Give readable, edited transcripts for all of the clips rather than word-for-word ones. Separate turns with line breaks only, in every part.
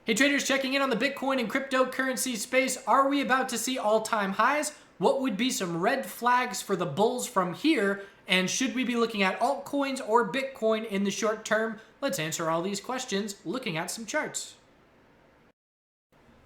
Hey traders, checking in on the Bitcoin and cryptocurrency space. Are we about to see all-time highs? What would be some red flags for the bulls from here? And should we be looking at altcoins or Bitcoin in the short term? Let's answer all these questions looking at some charts.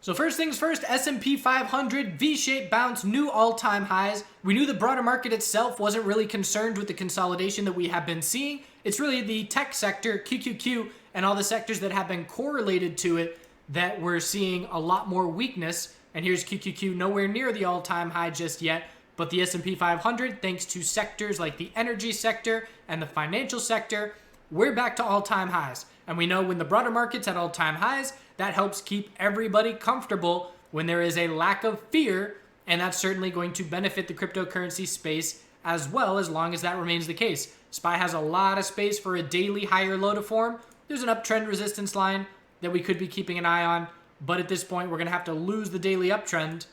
So first things first, S&P 500 V-shaped bounce, new all-time highs. We knew the broader market itself wasn't really concerned with the consolidation that we have been seeing. It's really the tech sector, QQQ, and all the sectors that have been correlated to it that we're seeing a lot more weakness. And here's QQQ nowhere near the all-time high just yet, but the S&P 500, thanks to sectors like the energy sector and the financial sector, we're back to all-time highs. And we know when the broader market's at all-time highs, that helps keep everybody comfortable when there is a lack of fear, and that's certainly going to benefit the cryptocurrency space as well, as long as that remains the case. SPY has a lot of space for a daily higher low to form. There's an uptrend resistance line that we could be keeping an eye on, but at this point, we're going to have to lose the daily uptrend.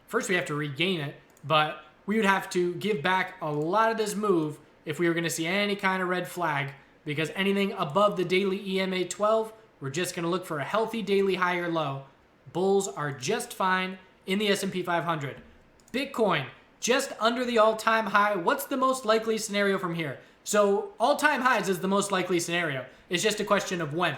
First, we have to regain it, but we would have to give back a lot of this move if we were going to see any kind of red flag, because anything above the daily EMA 12, we're just going to look for a healthy daily higher low. Bulls are just fine in the S&P 500. Bitcoin, just under the all-time high. What's the most likely scenario from here? So all-time highs is the most likely scenario. It's just a question of when.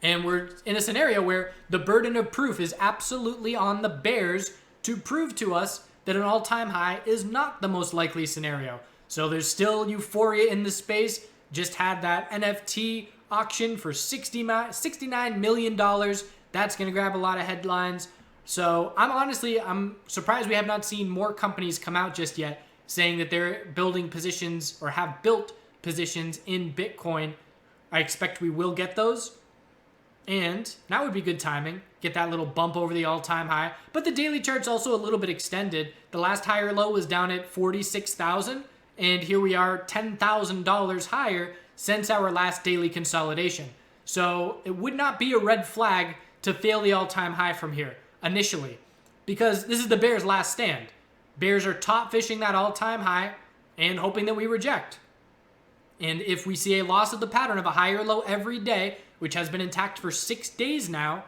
And we're in a scenario where the burden of proof is absolutely on the bears to prove to us that an all-time high is not the most likely scenario. So there's still euphoria in the space. Just had that NFT auction for $69 million. That's going to grab a lot of headlines. So I'm surprised we have not seen more companies come out just yet saying that they're building positions or have built positions in Bitcoin. I expect we will get those. And that would be good timing. Get that little bump over the all-time high. But the daily chart's also a little bit extended. The last higher low was down at 46,000. And here we are $10,000 higher since our last daily consolidation. So it would not be a red flag to fail the all-time high from here initially, because this is the bears' last stand. Bears are top fishing that all-time high and hoping that we reject. And if we see a loss of the pattern of a higher low every day, which has been intact for 6 days now,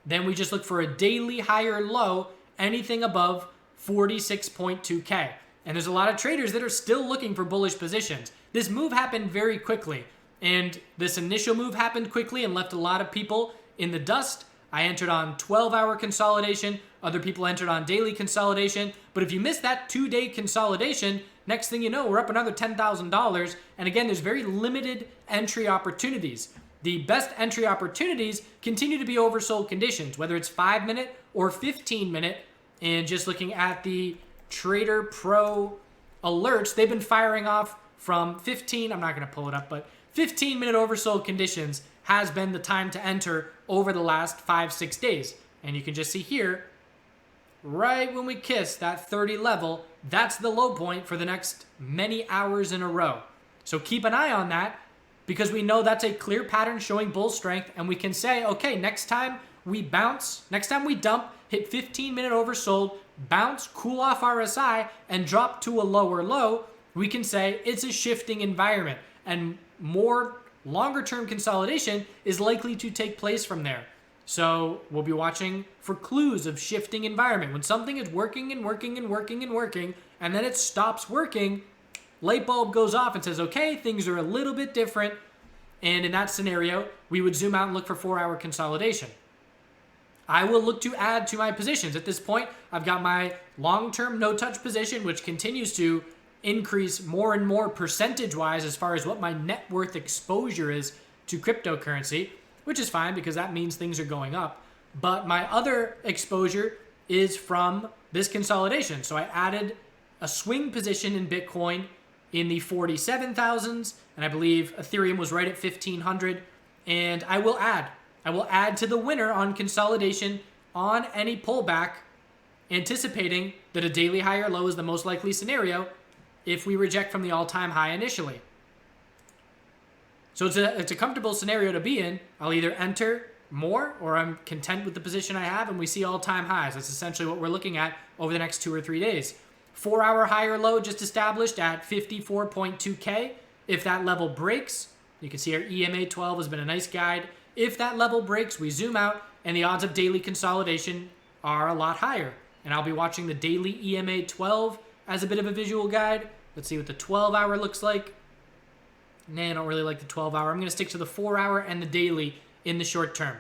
then we just look for a daily higher low, anything above 46.2K. And there's a lot of traders that are still looking for bullish positions. This move happened very quickly, and this initial move happened quickly and left a lot of people in the dust. I entered on 12-hour consolidation. Other people entered on daily consolidation. But if you miss that 2-day consolidation, next thing you know, we're up another $10,000. And again, there's very limited entry opportunities. The best entry opportunities continue to be oversold conditions, whether it's 5-minute or 15-minute. And just looking at the Trader Pro alerts, they've been firing off from 15, I'm not going to pull it up, but 15-minute oversold conditions has been the time to enter over the last 5-6 days. And you can just see here, right when we kiss that 30 level, that's the low point for the next many hours in a row. So keep an eye on that, because we know that's a clear pattern showing bull strength, and we can say, okay, next time we bounce, next time we dump, hit 15-minute oversold, bounce, cool off RSI, and drop to a lower low, we can say it's a shifting environment, and more longer-term consolidation is likely to take place from there. So we'll be watching for clues of shifting environment. When something is working and working and working and working, and then it stops working, light bulb goes off and says, okay, things are a little bit different. And in that scenario, we would zoom out and look for 4-hour consolidation. I will look to add to my positions. At this point, I've got my long-term no-touch position, which continues to increase more and more percentage-wise as far as what my net worth exposure is to cryptocurrency, which is fine because that means things are going up. But my other exposure is from this consolidation. So I added a swing position in Bitcoin in the 47,000s, and I believe Ethereum was right at 1,500. And I will add to the winner on consolidation on any pullback, anticipating that a daily higher low is the most likely scenario if we reject from the all-time high initially. So it's a comfortable scenario to be in. I'll either enter more or I'm content with the position I have and we see all-time highs. That's essentially what we're looking at over the next 2 or 3 days. 4-hour higher low just established at 54.2K. If that level breaks, you can see our EMA 12 has been a nice guide If that level breaks, we zoom out, and the odds of daily consolidation are a lot higher. And I'll be watching the daily EMA 12 as a bit of a visual guide. Let's see what the 12-hour looks like. Nah, I don't really like the 12-hour. I'm going to stick to the 4-hour and the daily in the short term.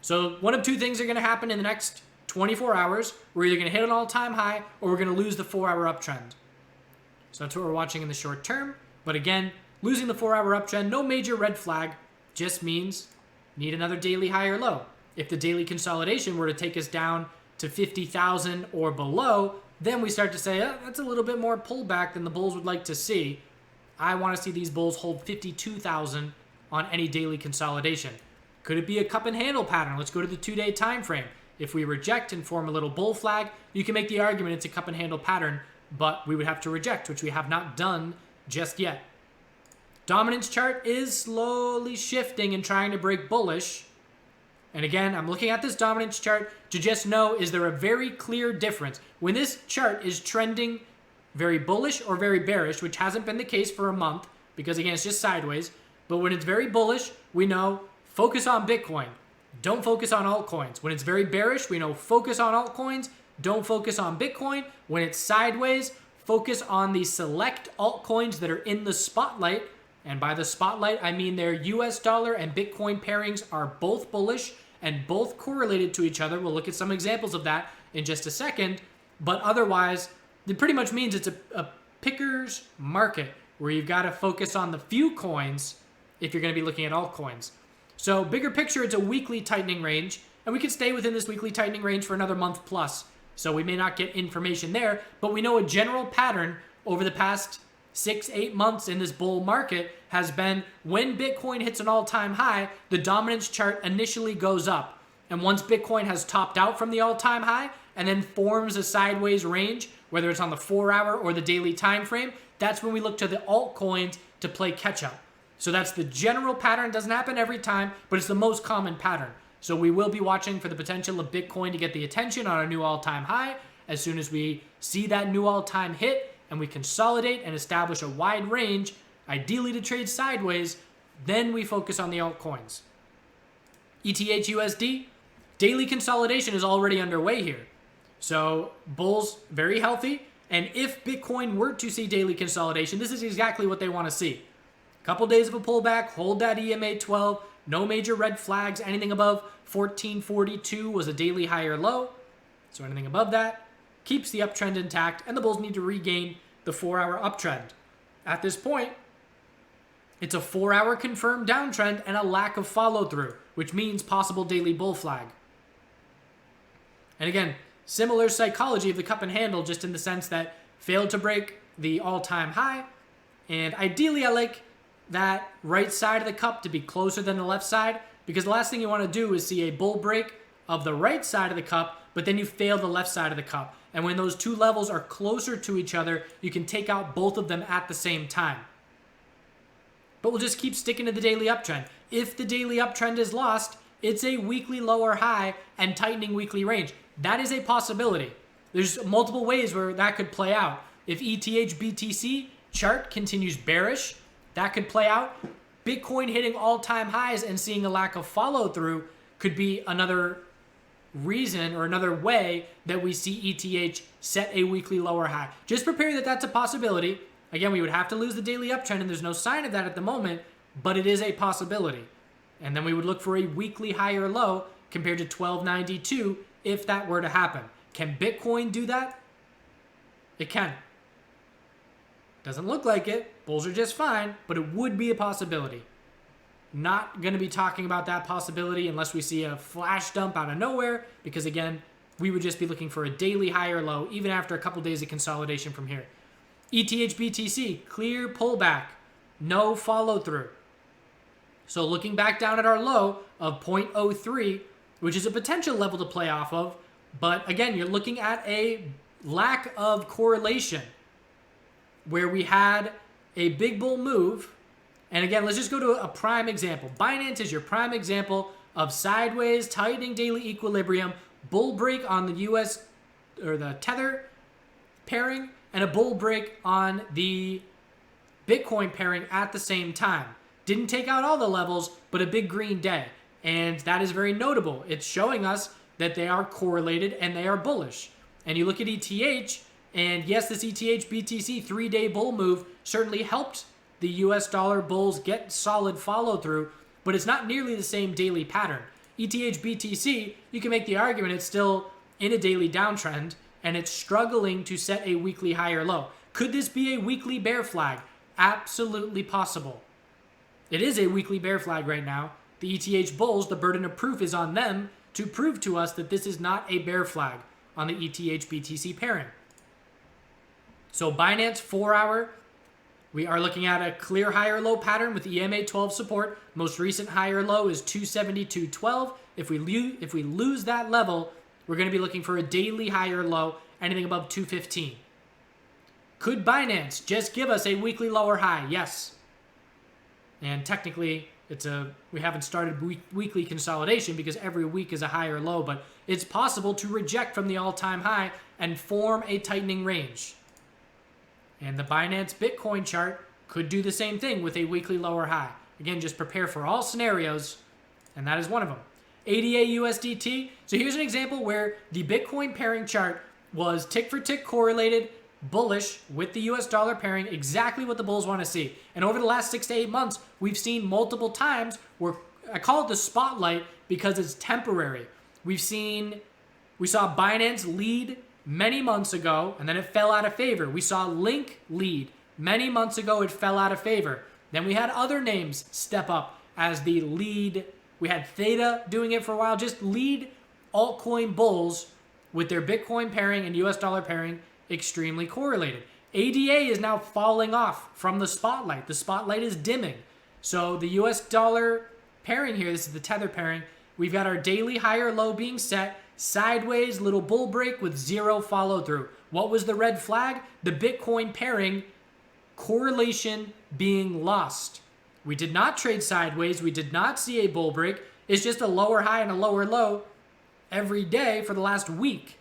So one of two things are going to happen in the next 24 hours. We're either going to hit an all-time high or we're going to lose the 4-hour uptrend. So that's what we're watching in the short term. But again, losing the 4-hour uptrend, no major red flag, just means need another daily high or low. If the daily consolidation were to take us down to 50,000 or below, then we start to say, that's a little bit more pullback than the bulls would like to see. I want to see these bulls hold 52,000 on any daily consolidation. Could it be a cup and handle pattern? Let's go to the 2-day time frame. If we reject and form a little bull flag, you can make the argument it's a cup and handle pattern, but we would have to reject, which we have not done just yet. Dominance chart is slowly shifting and trying to break bullish. And again, I'm looking at this dominance chart to just know, is there a very clear difference? When this chart is trending very bullish or very bearish, which hasn't been the case for a month, because again, it's just sideways. But when it's very bullish, we know focus on Bitcoin. Don't focus on altcoins. When it's very bearish, we know focus on altcoins. Don't focus on Bitcoin. When it's sideways, focus on the select altcoins that are in the spotlight. And by the spotlight, I mean their US dollar and Bitcoin pairings are both bullish and both correlated to each other. We'll look at some examples of that in just a second. But otherwise, it pretty much means it's a picker's market where you've got to focus on the few coins if you're going to be looking at altcoins. So bigger picture, it's a weekly tightening range, and we could stay within this weekly tightening range for another month plus. So we may not get information there, but we know a general pattern over the past 6-8 months in this bull market has been when Bitcoin hits an all-time high, the dominance chart initially goes up. And once Bitcoin has topped out from the all-time high and then forms a sideways range, whether it's on the 4-hour or the daily time frame, that's when we look to the altcoins to play catch-up. So that's the general pattern. It doesn't happen every time, but it's the most common pattern. So we will be watching for the potential of Bitcoin to get the attention on a new all-time high. As soon as we see that new all-time hit and we consolidate and establish a wide range, ideally to trade sideways, then we focus on the altcoins. ETH/USD, daily consolidation is already underway here. So bulls, very healthy. And if Bitcoin were to see daily consolidation, this is exactly what they want to see. Couple days of a pullback, hold that EMA 12, no major red flags. Anything above 1442 was a daily high or low. So anything above that keeps the uptrend intact, and the bulls need to regain the 4-hour uptrend. At this point, it's a 4-hour confirmed downtrend and a lack of follow-through, which means possible daily bull flag. And again, similar psychology of the cup and handle, just in the sense that failed to break the all-time high. And ideally, I like that right side of the cup to be closer than the left side, because the last thing you want to do is see a bull break of the right side of the cup, but then you fail the left side of the cup. And when those two levels are closer to each other, you can take out both of them at the same time. But we'll just keep sticking to the daily uptrend. If the daily uptrend is lost, it's a weekly lower high and tightening weekly range. That is a possibility. There's multiple ways where that could play out. If ETH/BTC chart continues bearish, that could play out. Bitcoin hitting all-time highs and seeing a lack of follow-through could be another reason or another way that we see ETH set a weekly lower high. Just prepare that that's a possibility. Again, we would have to lose the daily uptrend, and there's no sign of that at the moment, but it is a possibility. And then we would look for a weekly high or low compared to 1292 if that were to happen. Can Bitcoin do that? It can. Doesn't look like it. Bulls are just fine, but it would be a possibility. Not going to be talking about that possibility unless we see a flash dump out of nowhere, because again, we would just be looking for a daily high or low, even after a couple days of consolidation from here. ETH/BTC, clear pullback, no follow through. So looking back down at our low of 0.03, which is a potential level to play off of, but again, you're looking at a lack of correlation where we had a big bull move. And again, let's just go to a prime example. Binance is your prime example of sideways tightening daily equilibrium, bull break on the US or the Tether pairing, and a bull break on the Bitcoin pairing at the same time. Didn't take out all the levels, but a big green day. And that is very notable. It's showing us that they are correlated and they are bullish. And you look at ETH, and yes, this ETH BTC 3-day bull move certainly helped the US dollar bulls get solid follow through, but it's not nearly the same daily pattern. ETH BTC, you can make the argument it's still in a daily downtrend and it's struggling to set a weekly high or low. Could this be a weekly bear flag? Absolutely possible. It is a weekly bear flag right now. The ETH bulls, the burden of proof is on them to prove to us that this is not a bear flag on the ETH BTC pairing. So Binance 4-hour, we are looking at a clear higher low pattern with EMA 12 support. Most recent higher low is 272.12. If we lose that level, we're going to be looking for a daily higher low, anything above 215. Could Binance just give us a weekly lower high? Yes. And technically, we haven't started weekly consolidation because every week is a higher low, but it's possible to reject from the all-time high and form a tightening range. And the Binance Bitcoin chart could do the same thing with a weekly lower high. Again, just prepare for all scenarios, and that is one of them. ADA USDT. So here's an example where the Bitcoin pairing chart was tick for tick correlated, bullish with the US dollar pairing, exactly what the bulls want to see. And over the last 6 to 8 months, we've seen multiple times where I call it the spotlight because it's temporary. We saw Binance lead many months ago, and then it fell out of favor. We saw Link lead many months ago, it fell out of favor. Then we had other names step up as the lead. We had Theta doing it for a while, just lead altcoin bulls with their Bitcoin pairing and US dollar pairing extremely correlated. ADA is now falling off from the spotlight. The spotlight is dimming. So the US dollar pairing here, this is the Tether pairing, we've got our daily higher low being set, sideways, little bull break with zero follow through. What was the red flag? The Bitcoin pairing correlation being lost. We did not trade sideways. We did not see a bull break. It's just a lower high and a lower low every day for the last week.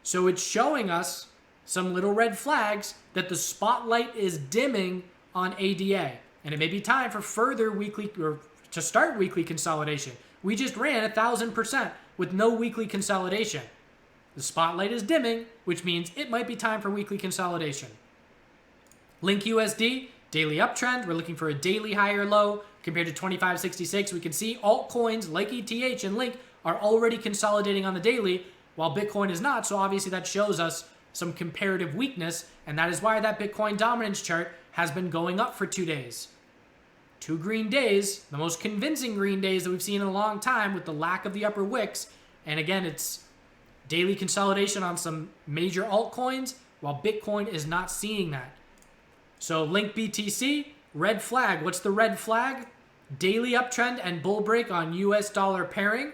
So it's showing us some little red flags that the spotlight is dimming on ADA. And it may be time for further weekly, or to start weekly consolidation. We just ran 1,000% with no weekly consolidation. The spotlight is dimming, which means it might be time for weekly consolidation. Link USD, daily uptrend. We're looking for a daily higher low compared to 25.66. We can see altcoins like ETH and Link are already consolidating on the daily, while Bitcoin is not. So obviously that shows us some comparative weakness, and that is why that Bitcoin dominance chart has been going up for 2 days. 2 green days, the most convincing green days that we've seen in a long time with the lack of the upper wicks. And again, it's daily consolidation on some major altcoins, while Bitcoin is not seeing that. So Link BTC, red flag. What's the red flag? Daily uptrend and bull break on US dollar pairing,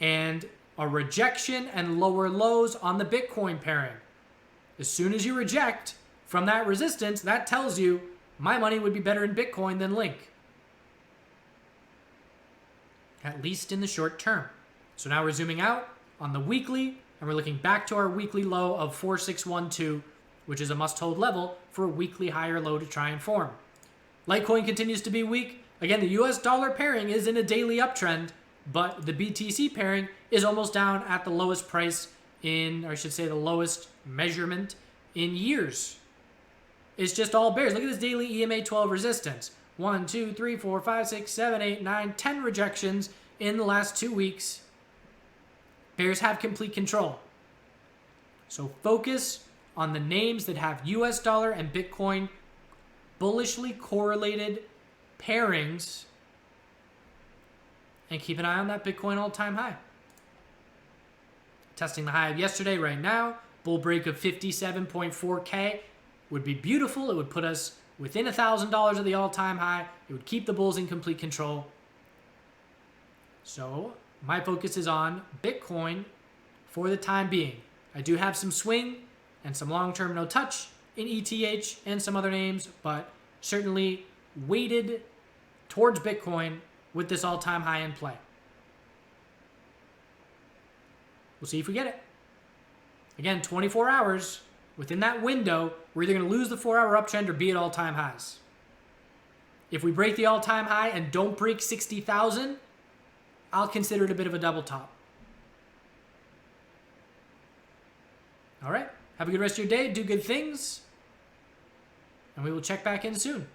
and a rejection and lower lows on the Bitcoin pairing. As soon as you reject from that resistance, that tells you my money would be better in Bitcoin than Link. At least in the short term. So now we're zooming out on the weekly, and we're looking back to our weekly low of 4612, which is a must-hold level for a weekly higher low to try and form. Litecoin continues to be weak. Again, the US dollar pairing is in a daily uptrend, but the BTC pairing is almost down at the lowest price in, or I should say the lowest measurement in years. It's just all bears. Look at this daily EMA 12 resistance. 1, 2, 3, 4, 5, 6, 7, 8, 9, 10 rejections in the last 2 weeks. Bears have complete control. So focus on the names that have US dollar and Bitcoin bullishly correlated pairings, and keep an eye on that Bitcoin all-time high. Testing the high of yesterday right now. Bull break of 57.4K would be beautiful. It would put us within $1,000 of the all-time high. It would keep the bulls in complete control. So my focus is on Bitcoin for the time being. I do have some swing and some long-term no touch in ETH and some other names, but certainly weighted towards Bitcoin with this all-time high in play. We'll see if we get it. Again, 24 hours. Within that window, we're either going to lose the 4-hour uptrend or be at all-time highs. If we break the all-time high and don't break 60,000, I'll consider it a bit of a double top. All right. Have a good rest of your day. Do good things. And we will check back in soon.